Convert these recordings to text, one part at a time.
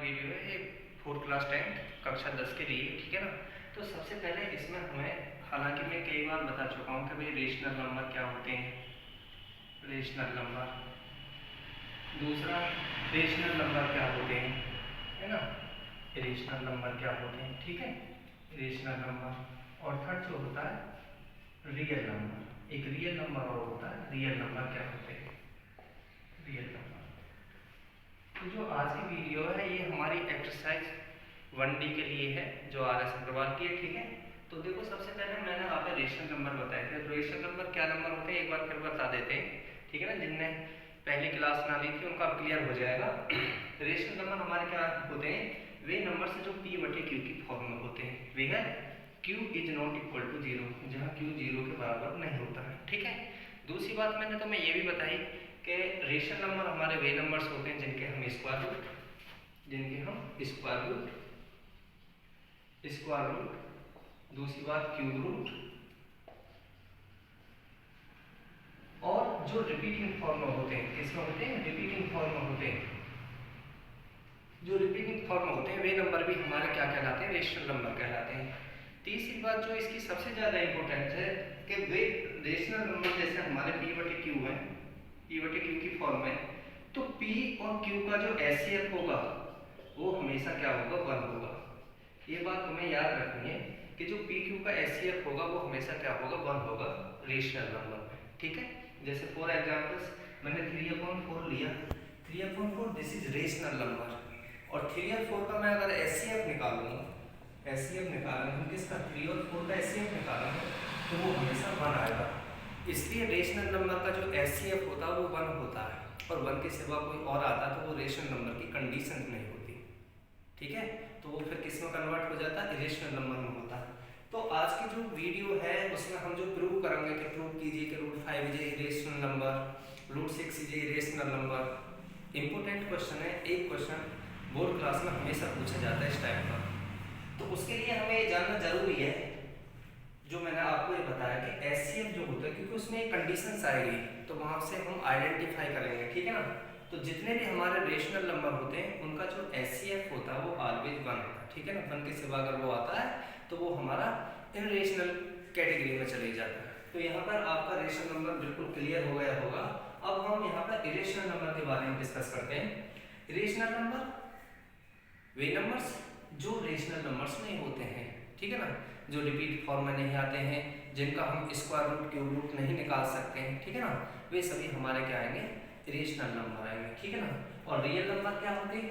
Video है ये 4th class 10 कक्षा 10 के लिए, ठीक है ना। तो सबसे पहले इसमें हमें, हालांकि मैं कई बार बता चुका हूँ कि भाई रेशनल नंबर क्या होते हैं, रेशनल नंबर। दूसरा, रेशनल नंबर क्या होते हैं, है ना, रेशनल नंबर क्या होते हैं, ठीक है, रेशनल नंबर। और थर्ड जो होता है रियल नंबर, एक रियल नंबर और होता है, रियल नंबर क्या होते हैं, रियल नंबर। तो जो आज की वीडियो है ये हमारी एक्सरसाइज 1D के लिए है, जो RS अग्रवाल की है, ठीक है। तो देखो, सबसे पहले मैंने आपको रेशनल नंबर बताए थे। रेशनल नंबर क्या नंबर होते हैं एक बार फिर बता देते हैं, ठीक है ना। जिनने पहली क्लास ना ली थी उनका क्लियर हो जाएगा। रेशनल नंबर हमारे क्या होते हैं, वे नंबर से जो P/Q की फॉर्म में होते हैं। वे है Q is not equal to 0, जहाँ Q 0 के बराबर नहीं होता है, ठीक है। दूसरी बात मैंने तुम्हें ये भी बताई कि रेशनल नंबर हमारे वे नंबर्स होते हैं जिनके हम स्क्वायर रूट, दूसरी बात क्यूब रूट, और जो रिपीटिंग फॉर्म में होते हैं, किसमें होते हैं, रिपीटिंग फॉर्म में होते हैं। जो रिपीटिंग फॉर्म में होते हैं वे नंबर भी हमारे क्या कहलाते हैं, रेशनल नंबर कहलाते हैं। तीसरी बात जो इसकी सबसे ज्यादा इंपॉर्टेंट है कि वे रेशनल नंबर जैसे हमारे P/Q है, P/Q की फॉर्म में, तो P और Q का जो HCF होगा वो हमेशा क्या होगा, 1 होगा। ये बात तुम्हें याद रखनी है कि जो PQ का HCF होगा वो हमेशा क्या होगा, 1 होगा रेशनल नंबर में, ठीक है। जैसे फॉर एग्जांपल्स मैंने 3/4 लिया, 3/4 दिस इज रेशनल नंबर, और 3 और 4 का मैं अगर HCF निकालूंगा, हम किसका 3 और 4 का HCF निकालेंगे तो वो हमेशा 1 आएगा। इसलिए रेशनल नंबर का जो HCF होता है वो 1 होता है, और 1 के सिवा कोई और आता तो वो रेशनल नंबर की कंडीशन नहीं होती, ठीक है। तो वो फिर किस में कन्वर्ट हो जाता है, इरेशनल नंबर में होता है। तो आज की जो वीडियो है उसमें हम जो प्रूव करेंगे कि प्रूव कीजिए कि √5 is irrational number, √6 is irrational number. Important question है, एक क्वेश्चन बोर्ड क्लास में हमेशा पूछा जाता है इस टाइप का। तो उसके लिए हमें ये जानना जरूरी है, जो मैंने आपको ये बताया कि HCF जो होता है, क्योंकि उसमें एक कंडीशंस आएगी तो वहां से हम आइडेंटिफाई करेंगे, ठीक है ना। तो जितने भी हमारे रेशनल नंबर होते हैं उनका जो HCF होता है वो ऑलवेज 1 होता है, ठीक है ना। 1 के सिवा अगर वो आता है तो वो हमारा इनरेशनल कैटेगरी में चले जाता है। तो यहाँ पर आपका रेशनल नंबर बिल्कुल क्लियर हो गया होगा। अब हम यहाँ पर इरेशनल नंबर के बारे में डिस्कस करते हैं। इरेशनल नंबर वे नंबर्स जो रेशनल नंबर्स नहीं होते हैं, ठीक है ना, जो रिपीट फॉर्म में नहीं आते हैं, जिनका हम स्क्वायर रूट क्यूब रूट नहीं निकाल सकते हैं, ठीक है ना, वे सभी हमारे क्या आएंगे, रेशनल नंबर आएंगे, ठीक है ना। और रियल नंबर क्या होते हैं,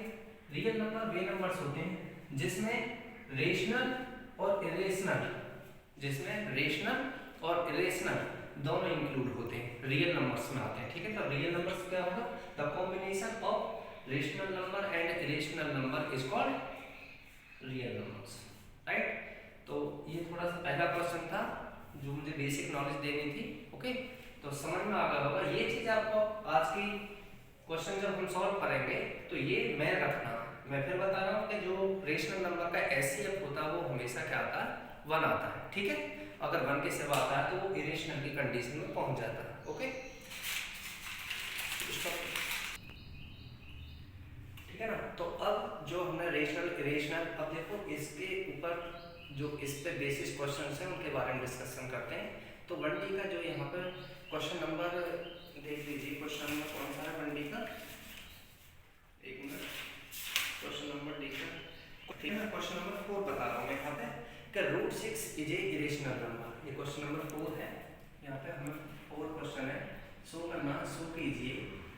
रियल नंबर वे नंबर्स होते हैं जिसमें रेशनल और इरेशनल, दोनों इंक्लूड होते हैं, रियल नंबर्स में आते हैं, ठीक है। तो रियल नंबर्स क्या होगा, the combination of rational number and irrational number is called real numbers, right. तो ये थोड़ा सा पहला क्वेश्चन था जो मुझे बेसिक नॉलेज देनी थी, ओके। तो समझ में आ गया होगा ये चीज आपको। आज की क्वेश्चन जब हम सॉल्व करेंगे तो ये मैं रखना, मैं फिर बता रहा हूँ कि जो रेशनल नंबर का HCF होता है वो हमेशा क्या आता है, 1 आता है, ठीक है। अगर 1 के सिवा आता है तो वो इरेशनल की कंडीशन में पहुंच जाता है, ओके, ठीक है ना। तो अब जो हमने रेशनल इरेशनल, अब देखो इसके ऊपर जो इस पे बेसिस क्वेश्चंस हैं उनके बारे में डिस्कशन करते हैं। तो 1D का जो यहाँ पर क्वेश्चन नंबर देख लीजिए, क्वेश्चन नंबर कौन सा है 1D का, एक मिनट, क्वेश्चन नंबर D का, ठीक है ना। क्वेश्चन नंबर 4 बता रहा हूँ मैं यहाँ पे कि √6 इज ए इरेशनल नंबर। ये क्वेश्चन नंबर 4 है, यहाँ पे हमें 4 क्वेश्चन है। शो कीजिए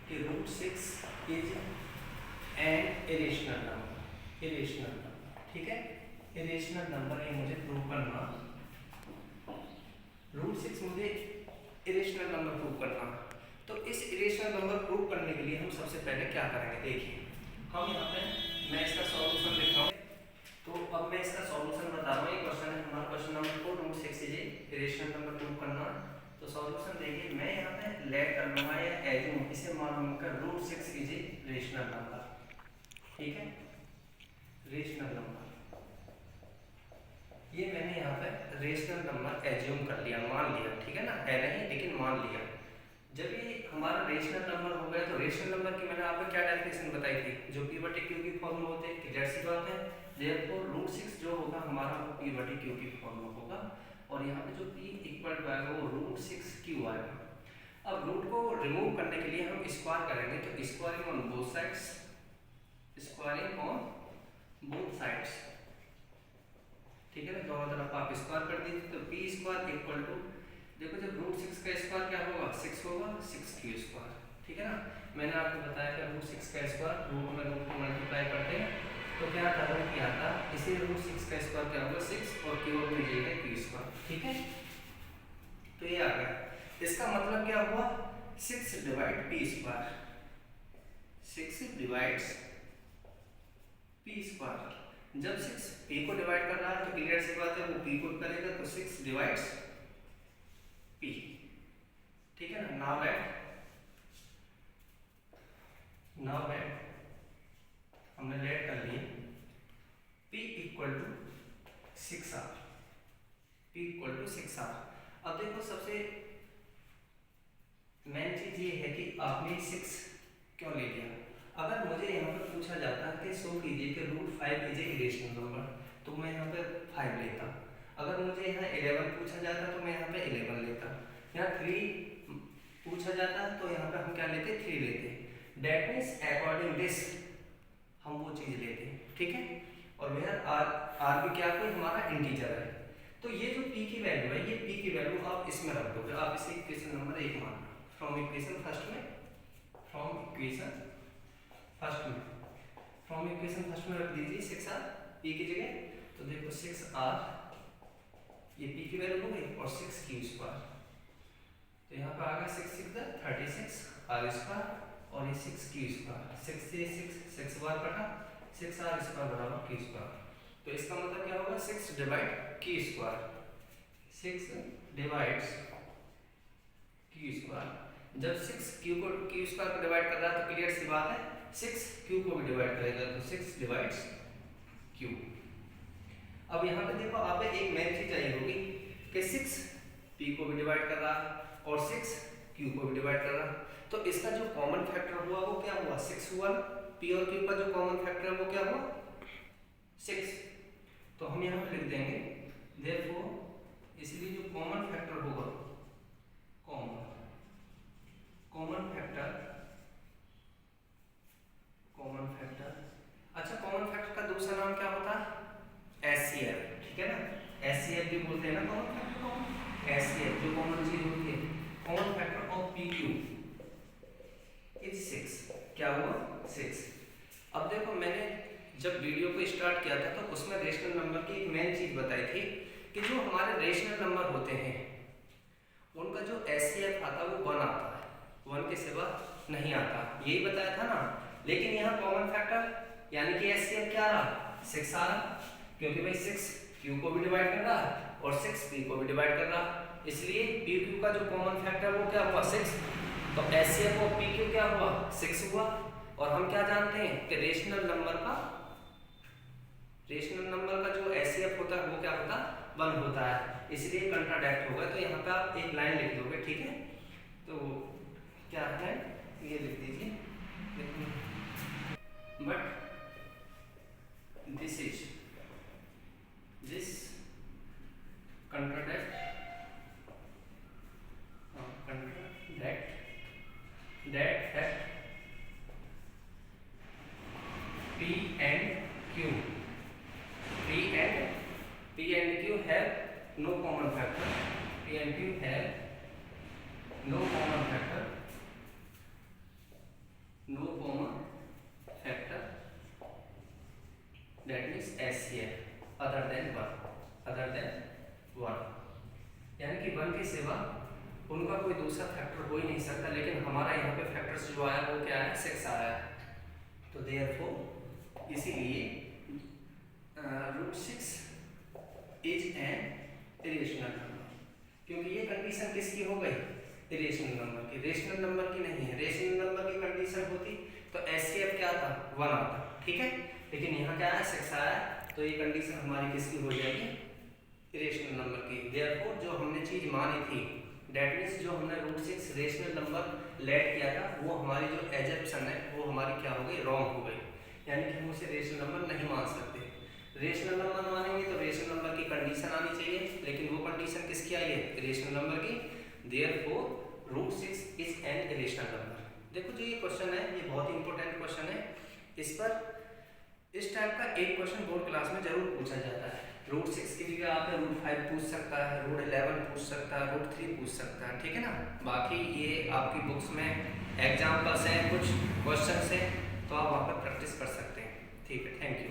कि √6 इज एन इरेशनल नंबर, ठीक है। इरेशनल नंबर ये मुझे प्रूव करना, √6 मुझे इरेशनल नंबर प्रूव करना। तो इस इरेशनल नंबर प्रूव करने के लिए हम सबसे पहले क्या करेंगे, देखिए हम यहाँ पे, मैं इसका सॉल्यूशन लिख रहा हूँ। तो अब मैं इसका सॉल्यूशन बता रहा हूँ। ये क्वेश्चन है हमारा question number 4, √6 is irrational number prove करना। तो सॉल्यूशन देखिए, मैं यहाँ पे लेट कर लूँगा या एज्यूम, इसे मान लूँगा √6 इज रेशनल नंबर, ठीक है, रेशनल नंबर। ये मैंने यहाँ पे रेशनल नंबर एज्यूम कर लिया, मान लिया, ठीक है ना, है नहीं लेकिन मान लिया। जब ये हमारा रेशनल नंबर हो गया, तो रेशनल नंबर की मैंने आपको क्या डेफिनेशन बताई थी, जो p बटे q की फॉर्म में होते हैं, क्लियर सी बात है। देयरफॉर √6 जो होगा हमारा वो p बटे q की फॉर्म में होगा, और यहाँ पे जो p इक्वल टू आएगा वो √6q आएगा। अब रूट को रिमूव करने के लिए हम स्क्वायर करेंगे, तो squaring on both sides, squaring on both sides, ठीक है ना, दोनों तरफ आप स्क्वायर कर दीजिए, तो p स्क्वायर इक्वल टू, देखो जब √6 का स्क्वायर क्या होगा 6 होगा, 6q स्क्वायर, ठीक है ना। मैंने आपको बताया कि √6 का स्क्वायर रूट में रूट को मल्टीप्लाई करते हैं तो क्या आता है, क्या आता है, इसी √6 का स्क्वायर क्या होगा 6, और q में मिलेगा q स्क्वायर, ठीक है। तो ये आ गया, इसका मतलब क्या हुआ 6 divide p square, 6 divides p square. जब 6 p को डिवाइड कर रहा है तो क्लियर सी बात है वो p को करेगा, तो 6 डिवाइड्स p, ठीक है ना। नाउ दैट हमने लेट कर लिए p equal to 6r, p equal to 6r। अब देखो सबसे मेन चीज ये है कि आपने 6 क्यों ले लिया। अगर मुझे यहाँ पर पूछा जाता है कि शो कीजिए कि √5 इज ए इरेशनल नंबर, तो मैं यहाँ पे 5 लेता। अगर मुझे यहाँ 11 पूछा जाता तो मैं यहाँ पे 11 लेता। यहाँ 3 पूछा जाता तो यहाँ पे हम क्या लेते, 3 लेते। डेट मीन्स अकॉर्डिंग दिस हम वो चीज़ लेते, ठीक है। और वह आर भी क्या कोई हमारा इंटीजर है, तो ये जो p की वैल्यू है, ये p की वैल्यू आप इसमें रख दोगे, आप इसे इक्वेशन नंबर 1 मानना, फ्रॉम इक्वेशन फर्स्ट में रख दीजिए 6r p की जगह। तो देखो 6r ये p की वैल्यू हो गई, और 6q स्क्वायर, तो यहाँ पे आ गया 6 6 36 r स्क्वायर, और ये 6q स्क्वायर, 6 से 6 बार कटा, 6r स्क्वायर बराबर q स्क्वायर। तो इसका मतलब क्या होगा 6 divide q square, 6 divides q square. जब 6 q को q स्क्वायर को डिवाइड कर रहा है तो क्लियर सी बात है 6 q को भी डिवाइड करेगा, तो 6 डिवाइड्स q। अब यहाँ पे देखो आप एक मेन चीज आई होगी कि 6 p को भी डिवाइड कर रहा है और 6 q को भी डिवाइड कर रहा है, तो इसका जो कॉमन फैक्टर हुआ वो क्या हुआ 6 हुआ। p और q का जो कॉमन फैक्टर है वो क्या हुआ 6। तो हम यहाँ पे लिख देंगे देयरफॉर, इसलिए जो कॉमन फैक्टर होगा, कॉमन फैक्टर, अच्छा कॉमन फैक्टर का दूसरा नाम क्या होता है HCF, ठीक है ना। HCF भी बोलते हैं ना कॉमन फैक्टर को, HCF जो कॉमन चीज होती है, common factor of PQ is 6, क्या हुआ 6। अब देखो मैंने जब वीडियो को स्टार्ट किया था तो उसमें रेशनल नंबर की एक मेन चीज बताई थी कि जो हमारे रेशनल नंबर होते हैं उनका जो HCF आता है वो 1 आता है, 1 के सिवा नहीं आता, यही बताया था ना। लेकिन यहाँ कॉमन फैक्टर यानी कि HCF क्या रहा 6 आ रहा, क्योंकि भाई 6 Q को भी डिवाइड कर रहा है और 6 P को भी डिवाइड कर रहा है, इसलिए PQ का जो कॉमन फैक्टर वो क्या हुआ 6। तो HCF ऑफ PQ क्या हुआ 6 हुआ। और हम क्या जानते हैं कि रेशनल नंबर का जो HCF होता है वो क्या होता है 1 होता है, इसलिए कंट्राडिक्ट होगा। तो यहाँ पे आप एक लाइन लिख दोगे, ठीक है। तो क्या है ये लिख दीजिए, but this contradict that fact P and Q have no common factor, P and Q have no common factor that means HCF other than 1, यानी कि 1 के सिवा उनका कोई दूसरा फैक्टर हो ही नहीं सकता। लेकिन हमारा यहाँ पे फैक्टर्स जो आया वो क्या है 6 आया है, तो देयरफॉर इसीलिए √6 इज एन इरेशनल नंबर, क्योंकि ये कंडीशन किसकी हो गई इरेशनल नंबर की, रेशनल नंबर की नहीं है। रेशनल नंबर की कंडीशन होती तो HCF क्या आता 1 आता, ठीक है। लेकिन यहाँ क्या है 6 आया, तो ये कंडीशन हमारी किसकी हो जाएगी इरेशनल नंबर की। देयरफॉर जो हमने चीज मानी थी डेट मीन्स जो हमने रूट 6 रेशनल नंबर लेट किया था वो हमारी जो एजम्पशन है वो हमारी क्या हो गई, रॉन्ग हो गई, यानी कि हम उसे रेशनल नंबर नहीं मान सकते। रेशनल नंबर मानेंगे तो रेशनल नंबर की कंडीशन आनी चाहिए, लेकिन वो कंडीशन किसकी आई है, रेशनल नंबर की। Therefore root 6 is an irrational number. देखो जो ये क्वेश्चन है ये बहुत ही इंपॉर्टेंट क्वेश्चन है, इस पर इस टाइप का एक क्वेश्चन बोर्ड क्लास में जरूर पूछा जाता है। रूट 6 की जगह आपने रूट 5 पूछ सकता है, रूट 11 पूछ सकता है, रूट 3 पूछ सकता है, ठीक है ना। बाकी ये आपकी बुक्स में एग्जाम्पल्स हैं, कुछ क्वेश्चन हैं, तो आप वहाँ पर प्रैक्टिस कर सकते हैं। ठीक है, थैंक यू।